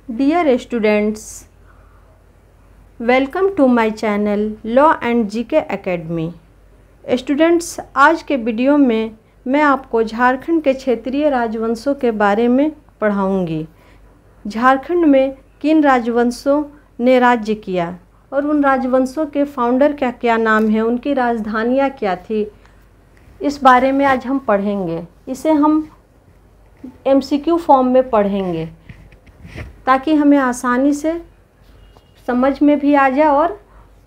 Dear students, welcome to my channel Law and GK Academy। Students, आज के video में मैं आपको झारखंड के क्षेत्रीय राजवंशों के बारे में पढ़ाऊंगी। झारखंड में किन राजवंशों ने राज्य किया और उन राजवंशों के फाउंडर का क्या नाम है, उनकी राजधानियाँ क्या थी, इस बारे में आज हम पढ़ेंगे। इसे हम MCQ फॉर्म में पढ़ेंगे ताकि हमें आसानी से समझ में भी आ जाए और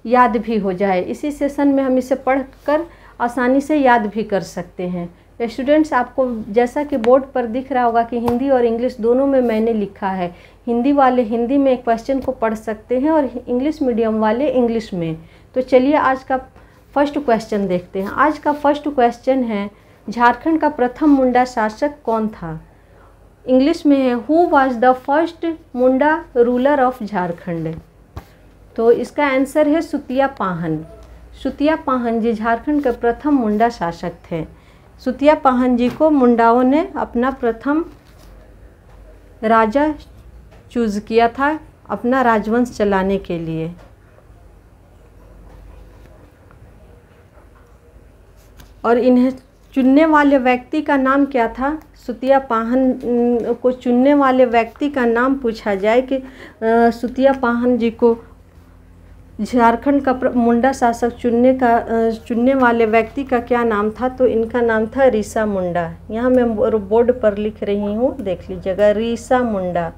याद भी हो जाए। इसी सेशन में हम इसे पढ़कर आसानी से याद भी कर सकते हैं। स्टूडेंट्स, आपको जैसा कि बोर्ड पर दिख रहा होगा कि हिंदी और इंग्लिश दोनों में मैंने लिखा है। हिंदी वाले हिंदी में क्वेश्चन को पढ़ सकते हैं और इंग्लिश मीडियम वाले इंग्लिश में। तो चलिए आज का फर्स्ट क्वेश्चन देखते हैं। आज का फर्स्ट क्वेश्चन है, झारखंड का प्रथम मुंडा शासक कौन था? इंग्लिश में है, who was the first Munda ruler of Jharkhand? तो इसका आंसर है सुतिया पाहन। सुतिया पाहन जी झारखंड के प्रथम मुंडा शासक थे। सुतिया पाहन जी को मुंडाओं ने अपना प्रथम राजा चूज किया था अपना राजवंश चलाने के लिए। और इन्हें चुनने वाले व्यक्ति का नाम क्या था? सुतिया पाहन को चुनने वाले व्यक्ति का नाम पूछा जाए कि सुतिया पाहन जी को झारखंड का मुंडा शासक चुनने वाले व्यक्ति का क्या नाम था? तो इनका नाम था रीसा मुंडा। यहाँ मैं बोर्ड पर लिख रही हूँ, देख लीजिएगा, रीसा मुंडा।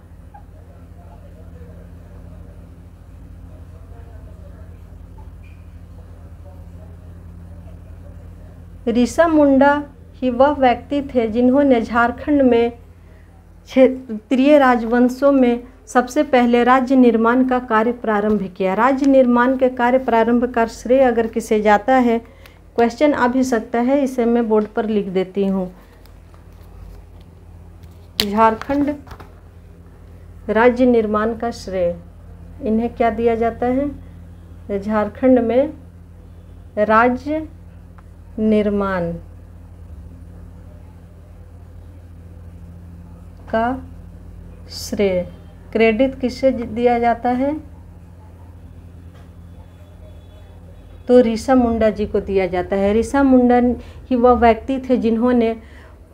रीसा मुंडा ही वह व्यक्ति थे जिन्होंने झारखंड में क्षेत्रीय राजवंशों में सबसे पहले राज्य निर्माण का कार्य प्रारंभ किया। राज्य निर्माण के कार्य प्रारंभ का श्रेय अगर किसे जाता है, क्वेश्चन आ भी सकता है, इसे मैं बोर्ड पर लिख देती हूँ। झारखंड राज्य निर्माण का श्रेय इन्हें क्या दिया जाता है? झारखंड में राज्य निर्माण का श्रेय, क्रेडिट किससे दिया जाता है? तो रीसा मुंडा जी को दिया जाता है। रीसा मुंडा ही वह व्यक्ति थे जिन्होंने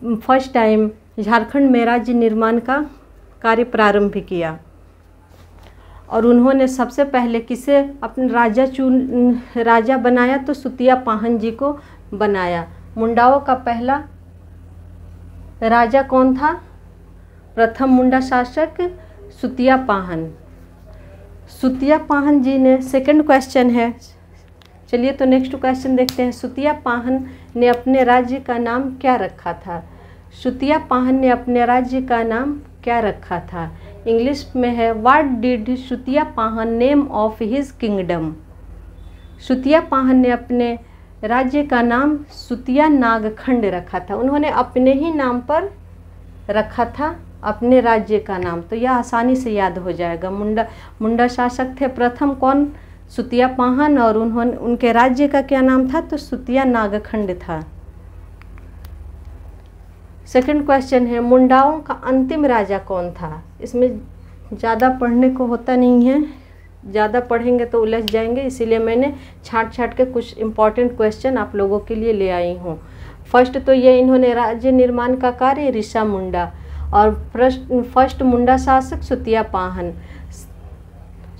फर्स्ट टाइम झारखंड में राज्य निर्माण का कार्य प्रारंभ किया। और उन्होंने सबसे पहले किसे अपना राजा बनाया? तो सुतिया पाहन जी को बनाया। मुंडाओं का पहला राजा कौन था? प्रथम मुंडा शासक सुतिया पाहन। सुतिया पाहन जी ने, सेकंड क्वेश्चन है, चलिए तो नेक्स्ट क्वेश्चन देखते हैं। सुतिया पाहन ने अपने राज्य का नाम क्या रखा था? सुतिया पाहन ने अपने राज्य का नाम क्या रखा था? इंग्लिश में है, what did Sutiya Pahan name of his kingdom? Sutiya Pahan ने अपने राज्य का नाम सुतिया नागखंड रखा था। उन्होंने अपने ही नाम पर रखा था अपने राज्य का नाम। तो यह आसानी से याद हो जाएगा। मुंडा शासक थे प्रथम कौन? सुतिया पाहन। और उनके राज्य का क्या नाम था? तो सुतिया नागखंड था। सेकंड क्वेश्चन है, मुंडाओं का अंतिम राजा कौन था? इसमें ज़्यादा पढ़ने को होता नहीं है, ज़्यादा पढ़ेंगे तो उलझ जाएंगे, इसीलिए मैंने छाट के कुछ इम्पॉर्टेंट क्वेश्चन आप लोगों के लिए ले आई हूँ। फर्स्ट तो ये, इन्होंने राज्य निर्माण का कार्य रीसा मुंडा। और फर्स्ट मुंडा शासक सुतिया पाहन।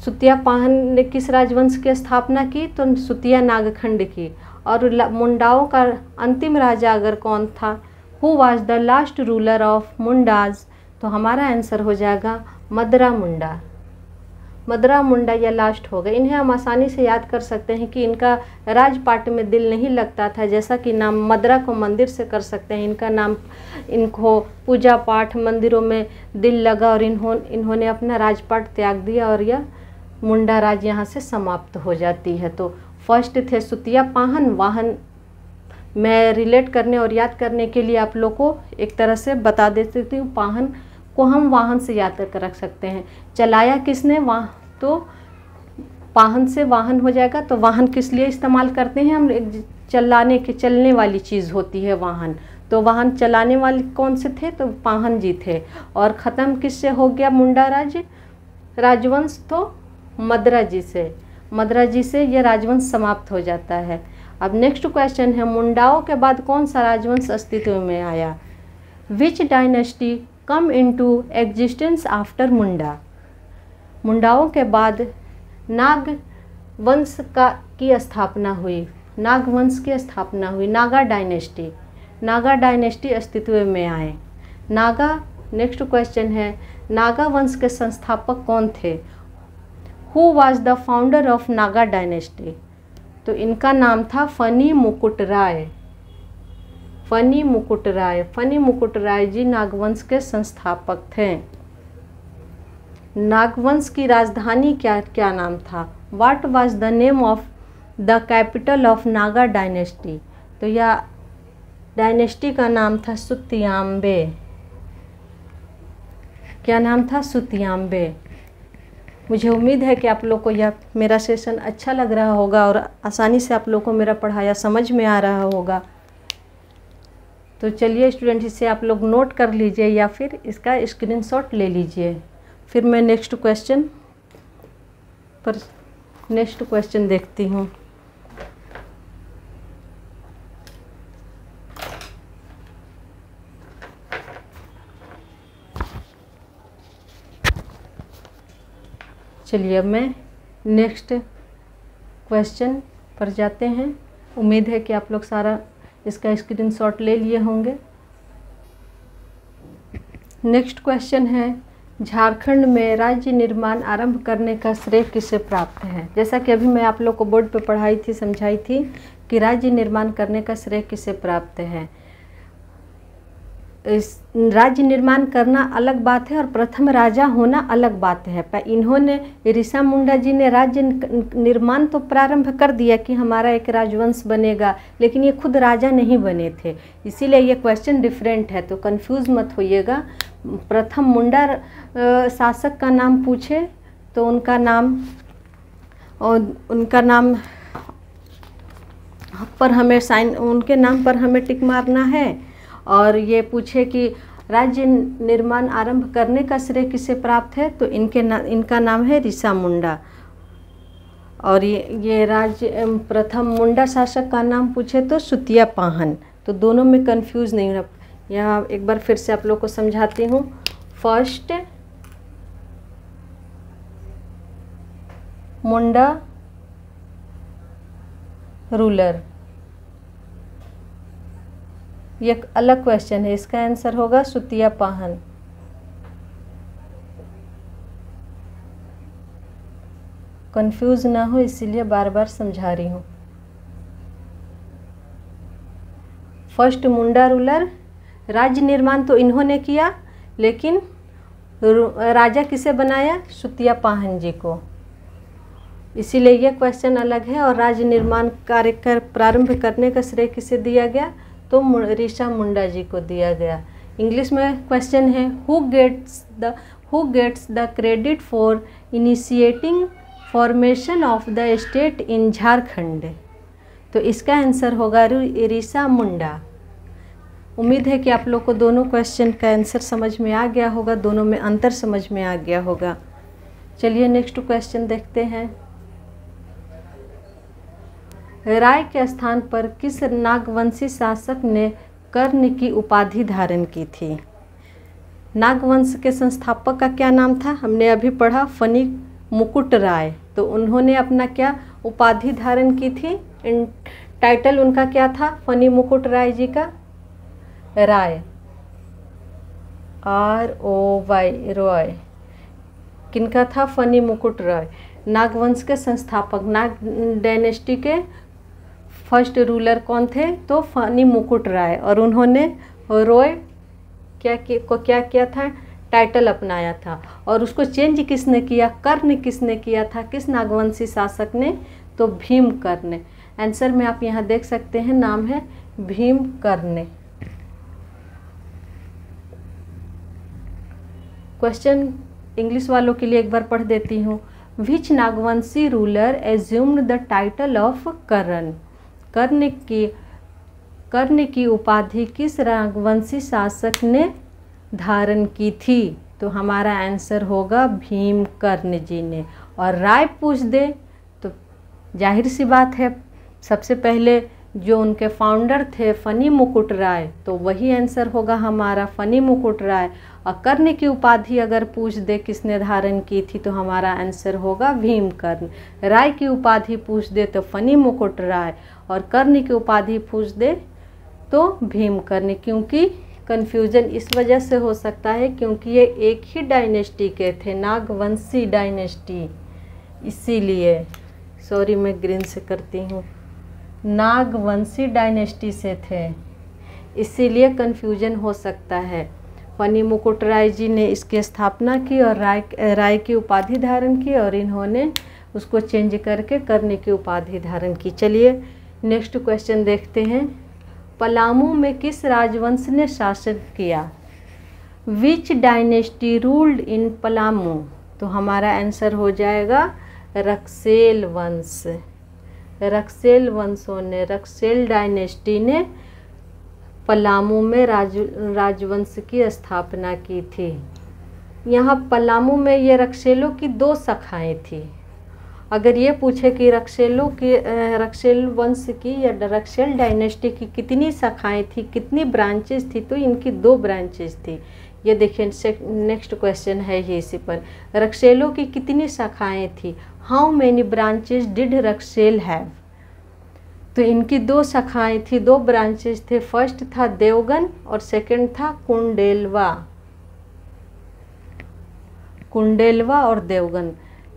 सुतिया पाहन ने किस राजवंश की स्थापना की? तो सुतिया नागखंड की। और मुंडाओं का अंतिम राजा अगर कौन था, who was the last ruler of Mundas? तो हमारा आंसर हो जाएगा मदरा मुंडा। मदरा मुंडा या लास्ट हो गए। इन्हें हम आसानी से याद कर सकते हैं कि इनका राजपाट में दिल नहीं लगता था, जैसा कि नाम मदरा को मंदिर से कर सकते हैं। इनको पूजा पाठ मंदिरों में दिल लगा और इन्होंने अपना राजपाट त्याग दिया और यह मुंडा राज यहाँ से समाप्त हो जाती है। तो फर्स्ट थे सुतिया पाहन। वाहन मैं रिलेट करने और याद करने के लिए आप लोग को एक तरह से बता देती हूँ। पाहन को हम वाहन से याद कर रख सकते हैं। चलाया किसने? तो पाहन से वाहन हो जाएगा। तो वाहन किस लिए इस्तेमाल करते हैं हम? चलने वाली चीज़ होती है वाहन। तो वाहन चलाने वाले कौन से थे? तो पाहन जी थे। और ख़त्म किससे हो गया मुंडा राज्य? राजवंश तो मद्रा जी से यह राजवंश समाप्त हो जाता है। अब नेक्स्ट क्वेश्चन है, मुंडाओं के बाद कौन सा राजवंश अस्तित्व में आया? Which dynasty come into existence after Munda? मुंडाओं के बाद नाग वंश की स्थापना हुई, नागवंश की स्थापना हुई, नागा डायनेस्टी अस्तित्व में आए। नेक्स्ट क्वेश्चन है, नागा वंश के संस्थापक कौन थे? Who was the founder of Naga dynasty? तो इनका नाम था फनी मुकुट राय जी नागवंश के संस्थापक थे। नागवंश की राजधानी क्या नाम था? What was the name of the capital of Naga dynasty? तो यह डायनेस्टी का नाम था सुतियांबे। क्या नाम था? सुतियांबे। मुझे उम्मीद है कि आप लोग को यह मेरा सेशन अच्छा लग रहा होगा और आसानी से आप लोग को मेरा पढ़ाया समझ में आ रहा होगा। तो चलिए स्टूडेंट, इसे आप लोग नोट कर लीजिए या फिर इसका स्क्रीनशॉट ले लीजिए। फिर मैं नेक्स्ट क्वेश्चन देखती हूँ। चलिए अब मैं नेक्स्ट क्वेश्चन पर जाते हैं। उम्मीद है कि आप लोग सारा इसका स्क्रीनशॉट ले लिए होंगे। नेक्स्ट क्वेश्चन है, झारखंड में राज्य निर्माण आरंभ करने का श्रेय किसे प्राप्त है? जैसा कि अभी मैं आप लोग को बोर्ड पे पढ़ाई थी, समझाई थी कि राज्य निर्माण करने का श्रेय किसे प्राप्त है। इस राज्य निर्माण करना अलग बात है और प्रथम राजा होना अलग बात है। इन्होंने, ऋषा मुंडा जी ने राज्य निर्माण तो प्रारंभ कर दिया कि हमारा एक राजवंश बनेगा, लेकिन ये खुद राजा नहीं बने थे, इसीलिए ये क्वेश्चन डिफरेंट है, तो कंफ्यूज मत होइएगा। प्रथम मुंडा शासक का नाम पूछे तो उनका नाम पर हमें उनके नाम पर हमें टिक मारना है। और ये पूछे कि राज्य निर्माण आरंभ करने का श्रेय किसे प्राप्त है, तो इनका नाम है ऋषा मुंडा। और ये राज्य प्रथम मुंडा शासक का नाम पूछे तो सुतिया पाहन। तो दोनों में कंफ्यूज नहीं होना। यहाँ एक बार फिर से आप लोग को समझाती हूँ। फर्स्ट मुंडा रूलर, ये एक अलग क्वेश्चन है, इसका आंसर होगा सुतिया पाहन। कंफ्यूज ना हो इसीलिए बार बार समझा रही हूँ। फर्स्ट मुंडा रूलर, राज्य निर्माण तो इन्होंने किया, लेकिन राजा किसे बनाया? सुतिया पाहन जी को, इसीलिए यह क्वेश्चन अलग है। और राज्य निर्माण कार्य कर प्रारंभ करने का श्रेय किसे दिया गया? तो ऋषा मुंडा जी को दिया गया। इंग्लिश में क्वेश्चन है, who gets the credit for initiating formation of the state in Jharkhand? तो इसका आंसर होगा ऋषा मुंडा। उम्मीद है कि आप लोग को दोनों क्वेश्चन का आंसर समझ में आ गया होगा, दोनों में अंतर समझ में आ गया होगा। चलिए नेक्स्ट क्वेश्चन देखते हैं। राय के स्थान पर किस नागवंशी शासक ने कर्ण की उपाधि धारण की थी? नागवंश के संस्थापक का क्या नाम था? हमने अभी पढ़ा, फनी मुकुट राय। तो उन्होंने अपना क्या उपाधि धारण की थी? टाइटल उनका क्या था फनी मुकुट राय जी का? राय, ROY, रॉय। किनका था? फनी मुकुट राय। नागवंश के संस्थापक, नाग डायनेस्टी के फर्स्ट रूलर कौन थे? तो फनी मुकुट राय। और उन्होंने रॉय क्या किया था? टाइटल अपनाया था। और उसको चेंज किसने किया? कर्ण किसने किया था? किस नागवंशी शासक ने? तो भीमकर्ण। आंसर में आप यहाँ देख सकते हैं, नाम है भीमकर्ण। क्वेश्चन इंग्लिश वालों के लिए एक बार पढ़ देती हूँ। Which Nagvanshi ruler assumed the title of Karna? Karna की उपाधि किस नागवंशी शासक ने धारण की थी? तो हमारा आंसर होगा भीमकर्ण जी ने। और राय पूछ दे तो जाहिर सी बात है, सबसे पहले जो उनके फाउंडर थे फनी मुकुट राय, तो वही आंसर होगा हमारा, फनी मुकुट राय। और कर्ण की उपाधि अगर पूछ दे किसने धारण की थी, तो हमारा आंसर होगा भीमकर्ण। राय की उपाधि पूछ दे तो फनी मुकुट राय, और कर्ण की उपाधि पूछ दे तो भीमकर्ण। क्योंकि कन्फ्यूजन इस वजह से हो सकता है क्योंकि ये एक ही डायनेस्टी के थे, नागवंशी डायनेस्टी, इसीलिए सॉरी मैं ग्रीन से करती हूँ, नागवंशी डायनेस्टी से थे, इसीलिए कन्फ्यूजन हो सकता है। फनी मुकुट राय जी ने इसकी स्थापना की और राय की उपाधि धारण की, और इन्होंने उसको चेंज करके कर्ण की उपाधि धारण की। चलिए नेक्स्ट क्वेश्चन देखते हैं। पलामू में किस राजवंश ने शासन किया? विच डायनेस्टी रूल्ड इन पलामू? तो हमारा आंसर हो जाएगा रक्सेल वंश। रक्सेल वंशों ने, रक्सेल डायनेस्टी ने पलामू में राजवंश की स्थापना की थी। यहाँ पलामू में ये रक्सेलों की 2 शाखाएं थी। अगर ये पूछे कि रक्सेल वंश की या रक्सेल डायनेस्टी की कितनी शाखाएं थी, कितनी ब्रांचेस थी, तो इनकी 2 ब्रांचेस थी। ये देखिए नेक्स्ट क्वेश्चन है ये इसी पर। रक्सेलों की कितनी शाखाएं थी? How many branches did Raksel have? तो इनकी 2 शाखाएं थी, 2 ब्रांचेस थे। फर्स्ट था देवगन और सेकंड था कुंडेलवा। कुंडेलवा और देवगन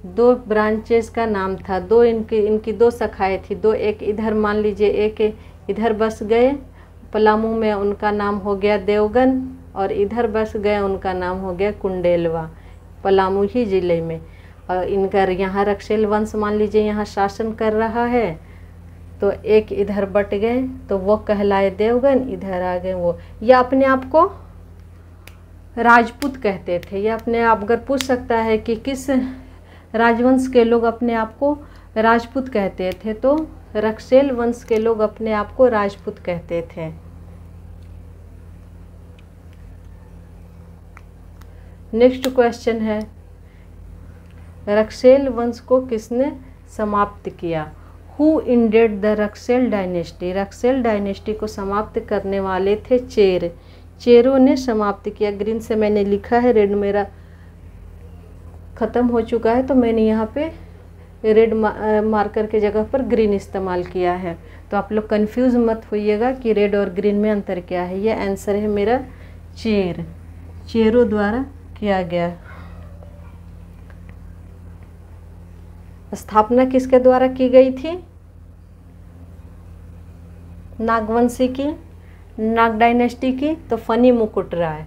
2 ब्रांचेस का नाम था। इनकी 2 शाखाएं थी। 2 एक इधर मान लीजिए, एक इधर बस गए पलामू में, उनका नाम हो गया देवगन, और इधर बस गए उनका नाम हो गया कुंडेलवा, पलामू ही ज़िले में। और इनका यहाँ रक्सेल वंश मान लीजिए यहाँ शासन कर रहा है, तो एक इधर बट गए तो वो कहलाए देवगन, इधर आ गए वो। या अपने आप को राजपूत कहते थे। या अपने आप अगर पूछ सकता है कि किस राजवंश के लोग अपने आप को राजपूत कहते थे, तो रक्सेल वंश के लोग अपने आप को राजपूत कहते थे। नेक्स्ट क्वेश्चन है, रक्सेल वंश को किसने समाप्त किया? Who ended the Raksel dynasty? Raksel dynasty को समाप्त करने वाले थे चेर। चेरों ने समाप्त किया। ग्रीन से मैंने लिखा है, रेड मेरा ख़त्म हो चुका है, तो मैंने यहाँ पे रेड मार्कर के जगह पर ग्रीन इस्तेमाल किया है। तो आप लोग कंफ्यूज मत होइएगा कि रेड और ग्रीन में अंतर क्या है। ये आंसर है मेरा चेर, चेरों द्वारा किया गया। स्थापना किसके द्वारा की गई थी? नागवंशी की, नाग डायनेस्टी की, तो फनी मुकुट राय।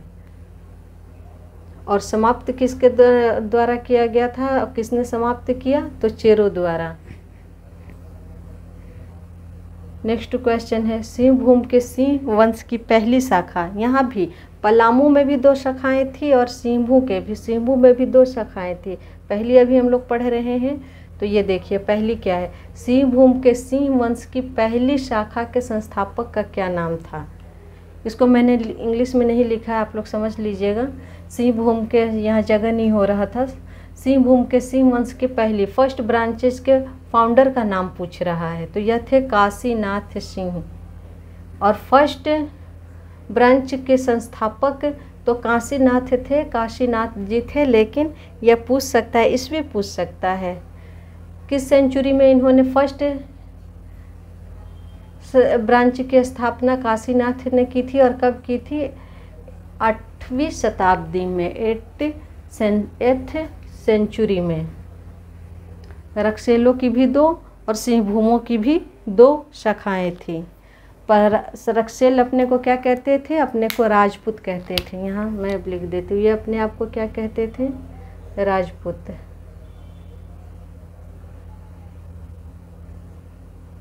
और समाप्त किसके द्वारा किया गया था? किसने समाप्त किया? तो चेरों द्वारा। नेक्स्ट क्वेश्चन है, सिंहभूम के सिंह वंश की पहली शाखा। यहाँ भी पलामू में भी 2 शाखाएं थी और सिंहभूम में भी 2 शाखाएं थी। पहली अभी हम लोग पढ़ रहे हैं, तो ये देखिए पहली क्या है। सिंहभूम के सिंह वंश की पहली शाखा के संस्थापक का क्या नाम था? इसको मैंने इंग्लिश में नहीं लिखा है, आप लोग समझ लीजिएगा। सिंहभूम के यहाँ जगह नहीं हो रहा था। सिंहभूम के सिंह वंश के पहली फर्स्ट ब्रांचेस के फाउंडर का नाम पूछ रहा है, तो यह थे काशीनाथ सिंह। और फर्स्ट ब्रांच के संस्थापक तो काशीनाथ थे, काशीनाथ जी थे। लेकिन यह पूछ सकता है, इसमें पूछ सकता है किस सेंचुरी में इन्होंने फर्स्ट ब्रांच की स्थापना काशीनाथ ने की थी और कब की थी? 8वीं शताब्दी में, 8th सेंचुरी में। रक्सेलों की भी 2 और सिंहभूमों की भी 2 शाखाएं थी। पर रक्सेल अपने को क्या कहते थे? अपने को राजपूत कहते थे। यहाँ मैं अब लिख देती हूँ, ये अपने आप को क्या कहते थे? राजपूत।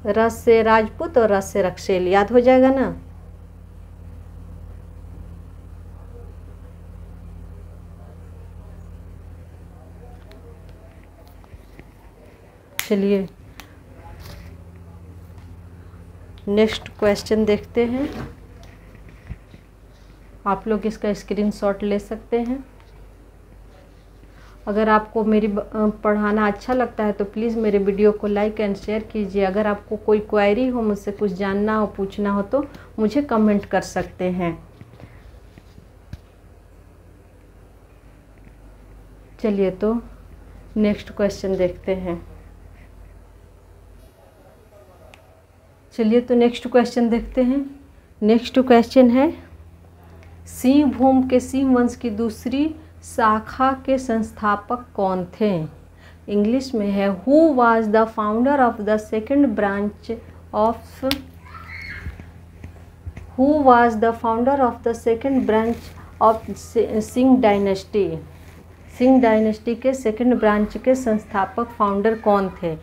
रस से राजपूत और रस से रक्सेल, याद हो जाएगा ना। चलिए नेक्स्ट क्वेश्चन देखते हैं। आप लोग इसका स्क्रीनशॉट ले सकते हैं। अगर आपको मेरी पढ़ाना अच्छा लगता है तो प्लीज़ मेरे वीडियो को लाइक एंड शेयर कीजिए। अगर आपको कोई क्वेरी हो, मुझसे कुछ जानना हो, पूछना हो तो मुझे कमेंट कर सकते हैं। चलिए तो नेक्स्ट क्वेश्चन देखते हैं। नेक्स्ट क्वेश्चन है, सिंहभूम के सिंह वंश की दूसरी शाखा के संस्थापक कौन थे? इंग्लिश में है, who was the founder of the second branch of Singh dynasty. Singh dynasty के सेकेंड ब्रांच के संस्थापक फाउंडर कौन थे?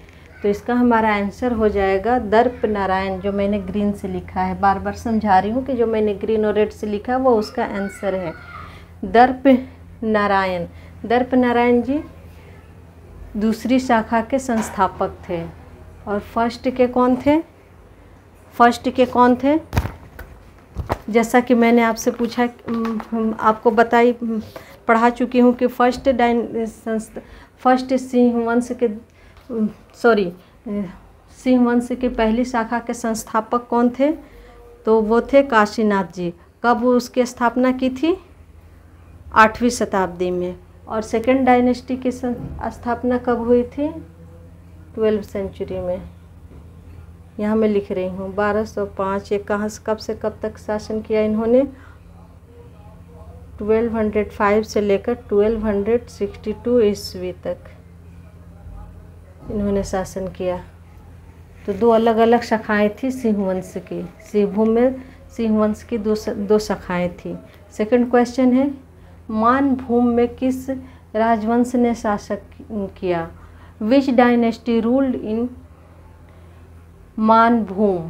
तो इसका हमारा आंसर हो जाएगा दर्प नारायण, जो मैंने ग्रीन से लिखा है। बार बार समझा रही हूँ कि जो मैंने ग्रीन और रेड से लिखा है वो उसका आंसर है दर्प नारायण। दर्प नारायण जी दूसरी शाखा के संस्थापक थे। और फर्स्ट के कौन थे? जैसा कि मैंने आपसे पूछा, आपको पढ़ा चुकी हूँ कि सिंह वंश के पहली शाखा के संस्थापक कौन थे? तो वो थे काशीनाथ जी। कब उसकी स्थापना की थी? 8वीं शताब्दी में। और सेकेंड डायनेस्टी की स्थापना कब हुई थी? 12वीं सेंचुरी में। यहाँ मैं लिख रही हूँ 1205। ये कहाँ से कब से कब तक शासन किया इन्होंने? 1205 से लेकर 1262 ईस्वी तक इन्होंने शासन किया। तो दो अलग अलग शाखाएं थी सिंह वंश की। सिंहभूम में सिंह वंश की दो शाखाएं थी। सेकंड क्वेश्चन है, मानभूम में किस राजवंश ने शासन किया? विच डायनेस्टी रूल्ड इन मानभूम?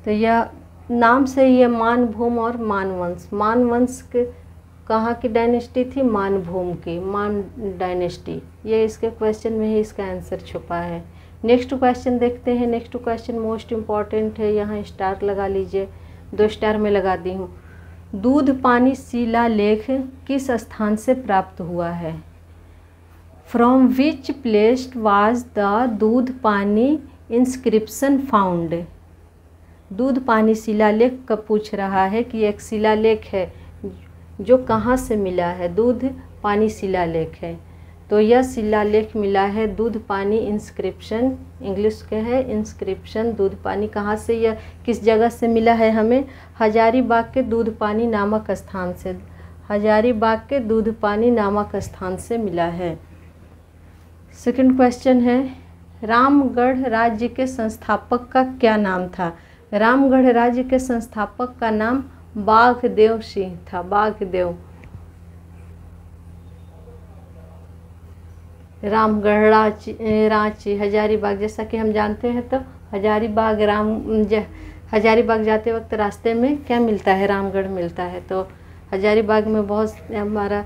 तो यह नाम से ये मानभूम और मानवंश। मानवंश के कहाँ की डायनेस्टी थी? मानभूम की, मान डायनेस्टी। ये इसके क्वेश्चन में ही इसका आंसर छुपा है। नेक्स्ट क्वेश्चन देखते हैं। नेक्स्ट क्वेश्चन मोस्ट इम्पॉर्टेंट है, यहाँ स्टार लगा लीजिए। 2 स्टार में लगा दी हूँ। दूध पानी शिलालेख किस स्थान से प्राप्त हुआ है? From which place was the दूध पानी इंस्क्रिप्शन फाउंड? दूध पानी शिलालेख का पूछ रहा है कि एक शिलालेख है जो कहाँ से मिला है? दूध पानी शिलालेख है। तो यह शिलालेख मिला है दूध पानी इंस्क्रिप्शन। इंग्लिश के है इंस्क्रिप्शन। दूध पानी कहाँ से, यह किस जगह से मिला है हमें? हजारीबाग के दूध पानी नामक स्थान से। हजारीबाग के दूध पानी नामक स्थान से मिला है। सेकंड क्वेश्चन है, रामगढ़ राज्य के संस्थापक का क्या नाम था? रामगढ़ राज्य के संस्थापक का नाम बाघदेव सिंह था। बाघदेव। रामगढ़ रांची हजारीबाग, जैसा कि हम जानते हैं तो हजारीबाग जाते वक्त रास्ते में क्या मिलता है? रामगढ़ मिलता है। तो हजारीबाग में बहुत हमारा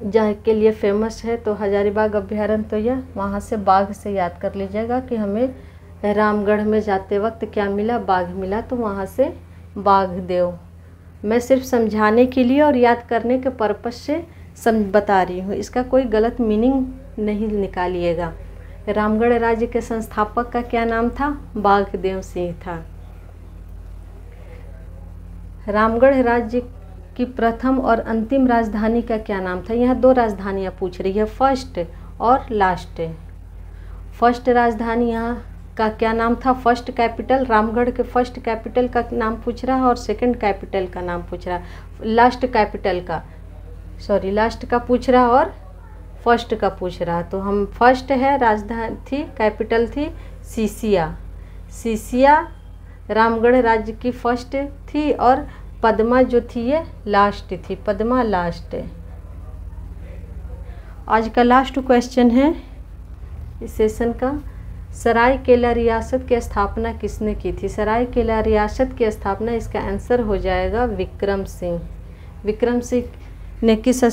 जहाँ के लिए फेमस है, तो हजारीबाग अभ्यारण्य। तो यह वहाँ से बाघ से याद कर लीजिएगा कि हमें रामगढ़ में जाते वक्त क्या मिला? बाघ मिला। तो वहाँ से बाघदेव। मैं सिर्फ समझाने के लिए और याद करने के पर्पज से बता रही हूँ, इसका कोई गलत मीनिंग नहीं निकालिएगा। रामगढ़ राज्य के संस्थापक का क्या नाम था? बाघदेव सिंह था। रामगढ़ राज्य की प्रथम और अंतिम राजधानी का क्या नाम था? यहाँ 2 राजधानियाँ पूछ रही है, फर्स्ट और लास्ट। फर्स्ट राजधानी यहाँ का क्या नाम था? फर्स्ट कैपिटल, रामगढ़ के फर्स्ट कैपिटल का नाम पूछ रहा है और सेकंड कैपिटल का नाम पूछ रहा है। लास्ट का पूछ रहा और फर्स्ट का पूछ रहा। तो हम फर्स्ट है, राजधानी थी, कैपिटल थी सीसिया। सीसिया रामगढ़ राज्य की फर्स्ट थी और पद्मा जो थी ये लास्ट थी। पद्मा लास्ट। आज का लास्ट क्वेश्चन है इस सेशन का, सरायकेला रियासत की स्थापना किसने की थी? सरायकेला रियासत की स्थापना, इसका आंसर हो जाएगा विक्रम सिंह। विक्रम सिंह ने किस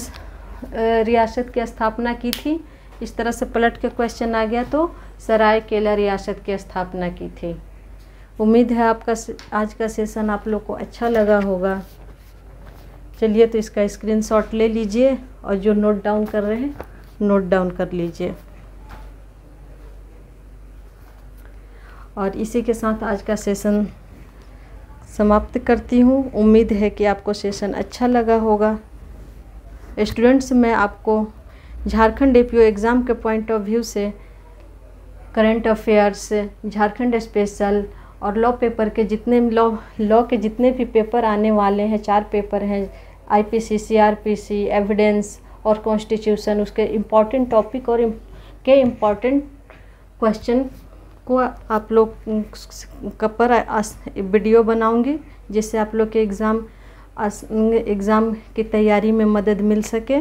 रियासत की स्थापना की थी? इस तरह से पलट के क्वेश्चन आ गया तो सरायकेला रियासत की स्थापना की थी। उम्मीद है आपका आज का सेशन आप लोग को अच्छा लगा होगा। चलिए तो इसका स्क्रीनशॉट ले लीजिए और जो नोट डाउन कर रहे हैं नोट डाउन कर लीजिए। और इसी के साथ आज का सेशन समाप्त करती हूँ। उम्मीद है कि आपको सेशन अच्छा लगा होगा। स्टूडेंट्स, मैं आपको झारखंड एपीओ एग्ज़ाम के पॉइंट ऑफ व्यू से करंट अफेयर्स, झारखंड स्पेशल और लॉ पेपर के जितने लॉ के जितने भी पेपर आने वाले हैं, 4 पेपर हैं, आईपीसी, सीआरपीसी, एविडेंस और कॉन्स्टिट्यूशन, उसके इम्पॉर्टेंट टॉपिक और के इम्पॉर्टेंट क्वेश्चन को आप लोग पर वीडियो बनाऊंगी, जिससे आप लोग के एग्ज़ाम की तैयारी में मदद मिल सके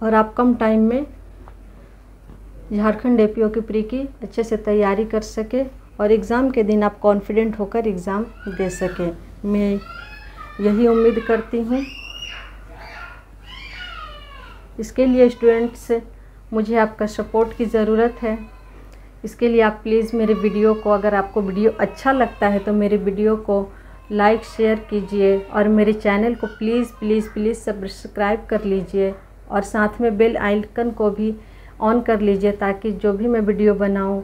और आप कम टाइम में झारखंड एपीओ की प्री की अच्छे से तैयारी कर सके और एग्ज़ाम के दिन आप कॉन्फिडेंट होकर एग्ज़ाम दे सके। मैं यही उम्मीद करती हूँ। इसके लिए स्टूडेंट्स, मुझे आपका सपोर्ट की ज़रूरत है। इसके लिए आप प्लीज़ मेरे वीडियो को, अगर आपको वीडियो अच्छा लगता है तो मेरे वीडियो को लाइक शेयर कीजिए और मेरे चैनल को प्लीज़ प्लीज़ प्लीज़ सब्सक्राइब कर लीजिए और साथ में बेल आइकन को भी ऑन कर लीजिए, ताकि जो भी मैं वीडियो बनाऊं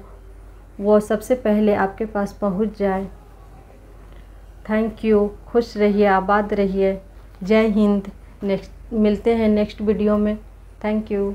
वो सबसे पहले आपके पास पहुंच जाए। Thank you. खुश रहिए, आबाद रहिए। जय हिंद। मिलते हैं नेक्स्ट वीडियो में। Thank you.